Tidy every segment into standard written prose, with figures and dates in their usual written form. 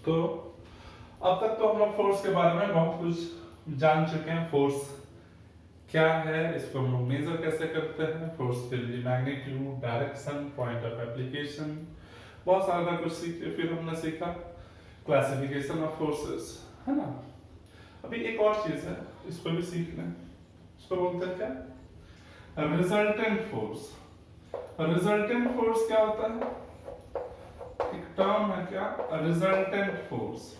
तो अब तक तो हम लोग फोर्स के बारे में बहुत कुछ जान चुके हैं। फोर्स क्या है, इसको हम लोग मेजर कैसे करते हैं, फोर्स के लिए magnitude, direction, point of application, बहुत सारा कुछ सीखे। फिर हमने सीखा क्लासिफिकेशन ऑफ फोर्सेस, है ना। अभी एक और चीज है, इसको भी सीख लें। इसको बोलते हैं क्या, रिजल्टेंट फोर्स। रिजल्टेंट फोर्स क्या होता है, एक टर्म है क्या, रिजल्टेंट फोर्स।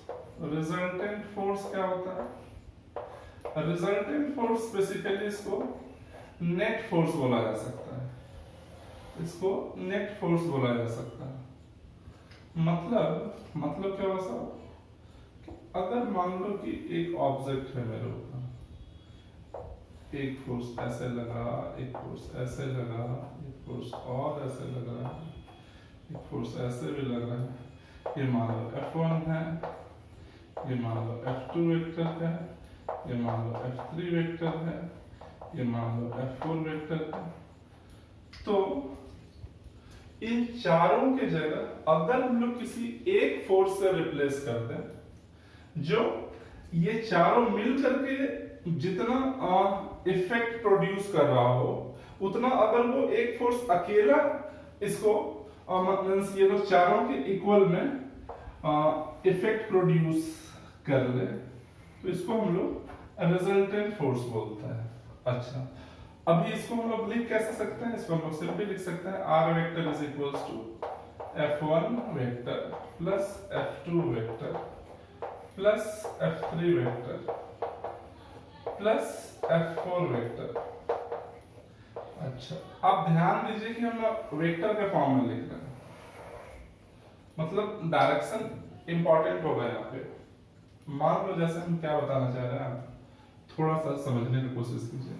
रिजल्टेंट फोर्स क्या होता है, रिजल्टेंट फोर्स बेसिकली इसको नेट फोर्स बोला जा सकता है, इसको नेट फोर्स बोला जा सकता है। मतलब क्या हुआ साहब, अगर मान लो कि एक ऑब्जेक्ट है मेरे ऊपर, एक फोर्स ऐसे लगा, एक फोर्स ऐसे लगा, एक फोर्स और ऐसे लग रहा है, एक फोर्स ऐसे भी लग रहा है। ये मान लो F1 है, ये मान लो F2 वेक्टर है, ये मान लो F3 वेक्टर है, ये मान लो F4 वेक्टर है। तो इन चारों के जगह अगर हम लोग किसी एक फोर्स से रिप्लेस कर दें, जो ये चारों मिल करके जितना इफेक्ट प्रोड्यूस कर रहा हो, उतना अगर वो एक फोर्स अकेला इसको मींस ये लोग चारों के इक्वल में इफेक्ट प्रोड्यूस कर ले, तो इसको हम लोग रिजल्टेंट फोर्स बोलते हैं। अच्छा, अभी इसको हम लोग लिख कैसे सकते हैं, इसको हम लोग सिंपली लिख सकते हैं R vector is equals to F1 vector plus F2 vector plus F3 vector plus F4 vector. अच्छा, अब ध्यान दीजिए कि हम वेक्टर के फॉर्म में लिख रहे हैं, मतलब डायरेक्शन इंपॉर्टेंट होगा यहाँ पे। मान लो जैसे हम क्या बताना चाह रहे हैं, थोड़ा सा समझने की कोशिश कीजिए।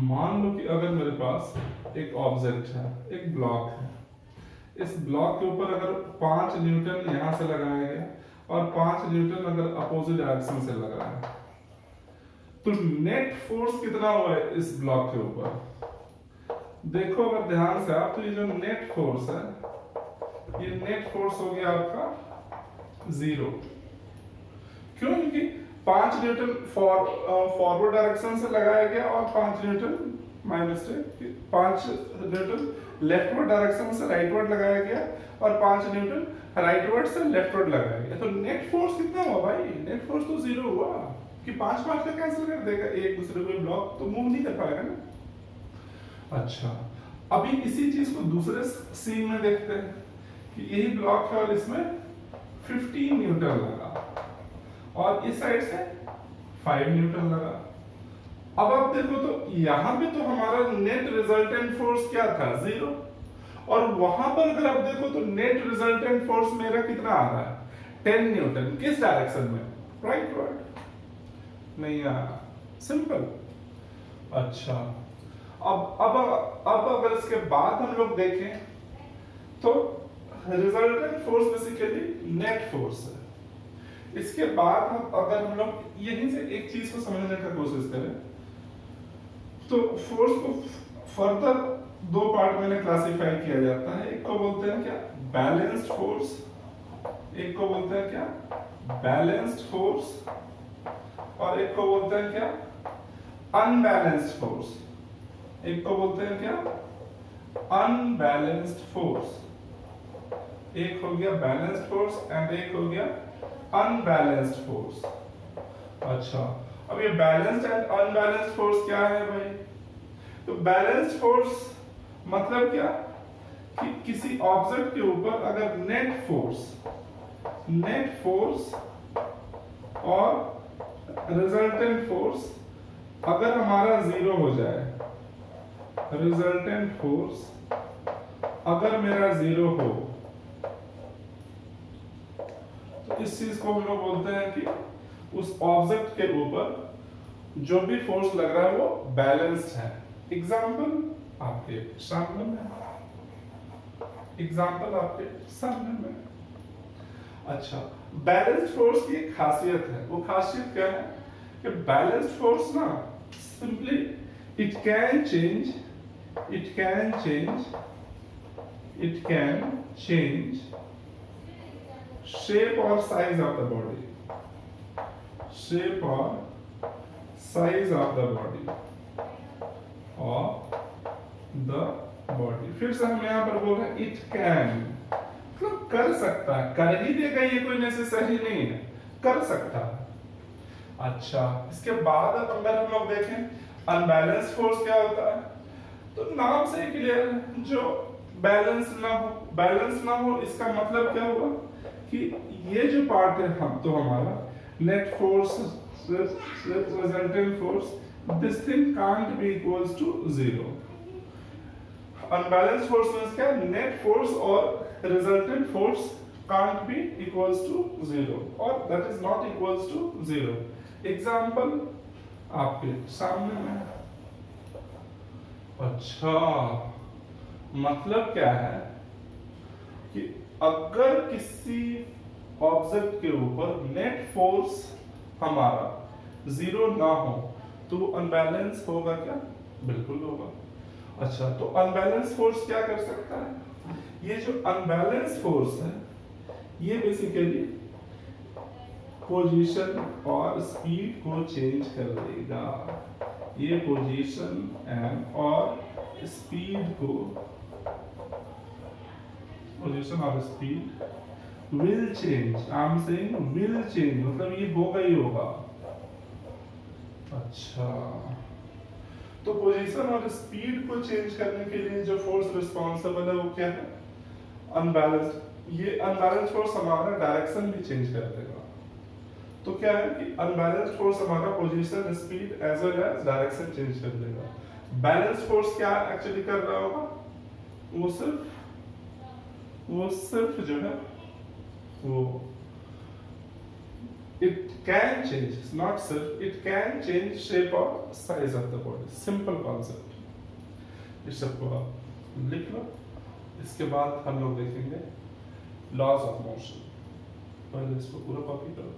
मान लो कि अगर मेरे पास एक ऑब्जेक्ट है, एक ब्लॉक है, इस ब्लॉक के ऊपर अगर 5 न्यूटन यहां से लगाया गया और 5 न्यूटन अगर अपोजिट डायरेक्शन से लग रहा है, तो नेट फोर्स कितना हुआ है इस ब्लॉक के ऊपर। देखो अगर ध्यान से आप, तो ये जो नेट फोर्स है, ये नेट फोर्स हो गया आपका 0। क्यों, क्योंकि 5 न्यूटन फॉरवर्ड डायरेक्शन से लगाया गया और 5 Newton minus 5 Newton leftward direction से राइटवर्ड लगाया गया और 5 न्यूटन राइटवर्ड से लेफ्टवर्ड लगाया गया। तो नेट फोर्स कितना हुआ भाई, नेट फोर्स तो 0 हुआ, कि 5 का कैंसिल कर देगा, एक दूसरे को ब्लॉक तो मूव नहीं कर पाएगा ना। अच्छा, अभी इसी चीज को दूसरे सीन में देखते हैं कि यही ब्लॉक है और इसमें 15 न्यूटन लगा और इस साइड से 5 न्यूटन लगा। अब आप देखो तो यहां पे तो हमारा नेट रिजल्टेंट फोर्स क्या था, 0, और वहां पर अगर आप देखो तो नेट रिजल्टेंट फोर्स मेरा कितना आ रहा है, 10 न्यूटन। किस डायरेक्शन में, राइटवर्ड। नहीं आया, सिंपल। अच्छा, अब अगर इसके बाद हम लोग देखें तो resultant force basically net force है। इसके बाद अगर हम लोग यहीं से एक चीज को समझने का कोशिश करें, तो फोर्स को फर्दर 2 पार्ट में क्लासिफाई किया जाता है। एक को बोलते हैं क्या, बैलेंस्ड फोर्स, एक को बोलते हैं क्या, बैलेंस्ड फोर्स, और एक को बोलते हैं क्या, अनबैलेंस्ड फोर्स। एक को बोलते हैं क्या, अनबैलेंस्ड फोर्स। एक हो गया बैलेंस्ड फोर्स एंड एक हो गया अनबैलेंस्ड फोर्स। अच्छा, अब ये बैलेंस्ड एंड अनबैलेंस्ड फोर्स क्या है भाई, तो बैलेंस्ड फोर्स मतलब क्या, कि किसी ऑब्जेक्ट के ऊपर अगर नेट फोर्स और रिजल्टेंट फोर्स अगर हमारा 0 हो जाए, रिजल्टेंट फोर्स अगर मेरा 0 हो, तो इस चीज को हम लोग बोलते हैं कि उस ऑब्जेक्ट के ऊपर जो भी फोर्स लग रहा है वो बैलेंस्ड है। एग्जाम्पल आपके सामने में, एग्जाम्पल आपके सामने में। अच्छा, बैलेंस्ड फोर्स की एक खासियत है, वो खासियत क्या है कि बैलेंस्ड फोर्स ना simply it can change shape or size of the body, shape or size of the body of the body। फिर से हम यहाँ पर बोल रहे हैं it can, मतलब कर सकता है, कर ही देगा ये कोई नेसेसरी नहीं है, कर सकता है। अच्छा, इसके बाद अगर हम लोग देखें अनबैलेंस फोर्स क्या होता है, तो नाम से ही क्लियर है, जो बैलेंस ना हो, बैलेंस ना हो इसका मतलब क्या हुआ कि ये जो पार्ट है हम तो हमारा net force resultant force, this thing can't be equals to zero. Unbalance force means क्या, नेट फोर्स और resultant force can't be equals to zero, और that is not equals to zero. Example आपके सामने में। अच्छा, मतलब क्या है कि अगर किसी ऑब्जेक्ट के ऊपर नेट फोर्स हमारा जीरो ना हो तो अनबैलेंस होगा क्या? बिल्कुल होगा। अच्छा, तो अनबैलेंस फोर्स क्या कर सकता है? ये जो अनबैलेंस फोर्स है ये बेसिकली पोजीशन और स्पीड को चेंज कर देगा। ये पोजीशन एंड और स्पीड को, पोजीशन और speed will change, I am saying will change, मतलब ये होगा ही होगा। अच्छा, तो पोजीशन और स्पीड को चेंज करने के लिए जो फोर्स रिस्पॉन्सिबल है वो क्या है? अनबैलेंस। ये अनबैलेंस फोर्स हमारा डायरेक्शन भी चेंज कर देगा। तो क्या है कि अनबैलेंस फोर्स हमारा position, speed as well as direction change कर देगा। बैलेंस फोर्स क्या एक्चुअली कर रहा होगा? वो सिर्फ जो है वो it can change, not सिर्फ, it can change shape or size of the body, simple concept। इस सबको आप लिख लो। इसके बाद हम लोग देखेंगे लॉज ऑफ मोशन। पहले इसको पूरा कॉपी करो।